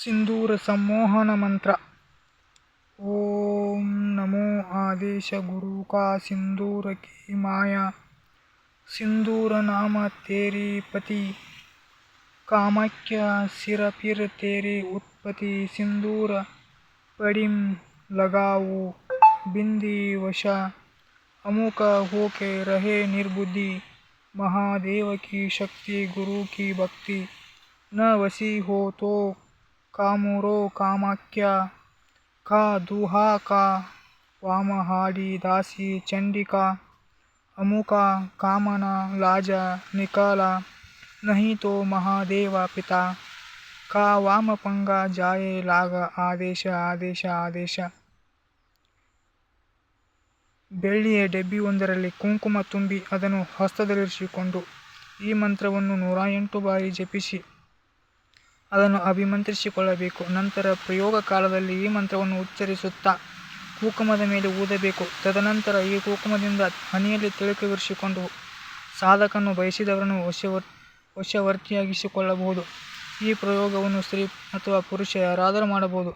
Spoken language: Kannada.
सिंदूर सम्मोहन मंत्र। ओम नमो आदेश गुरु का सिंदूर की माया। सिंदूर नाम तेरी पति कामाख्या सिर फिर तेरी उत्पत्ति। सिंदूर पड़िम लगाओ बिंदी वशा अमुक होके रहे निर्बुद्धि। महादेव की शक्ति गुरु की भक्ति न वसी हो तो कामुरो कामाख्या का दुहा का वाम हाडी दासी चंडिका अमुका कामना लाजा निकाला नहीं तो महादेव पिता का वाम पंगा जाए लागा आदेश आदेश आदेಶ. ಬೆಳ್ಳಿಯ ಡಬ್ಬಿಯೊಂದರಲ್ಲಿ ಕುಂಕುಮ ತುಂಬಿ ಅದನ್ನು ಹಸ್ತದಲ್ಲಿರಿಸಿಕೊಂಡು ಈ ಮಂತ್ರವನ್ನು 108 ಬಾರಿ ಜಪಿಸಿ ಅದನ್ನು ಅಭಿಮಂತ್ರಿಸಿಕೊಳ್ಳಬೇಕು. ನಂತರ ಪ್ರಯೋಗ ಕಾಲದಲ್ಲಿ ಈ ಮಂತ್ರವನ್ನು ಉಚ್ಚರಿಸುತ್ತಾ ಕುಂಕುಮದ ಮೇಲೆ ಊದಬೇಕು. ತದನಂತರ ಈ ಕುಂಕುಮದಿಂದ ಹಣೆಯಲ್ಲಿ ತಿಲಕವಿರಿಸಿಕೊಂಡು ಸಾಧಕನು ಬಯಸಿದವರನ್ನು ವಶವರ್ತಿಯಾಗಿಸಿಕೊಳ್ಳಬಹುದು. ಈ ಪ್ರಯೋಗವನ್ನು ಸ್ತ್ರೀ ಅಥವಾ ಪುರುಷ ಯಾರಾದರೂ ಮಾಡಬಹುದು.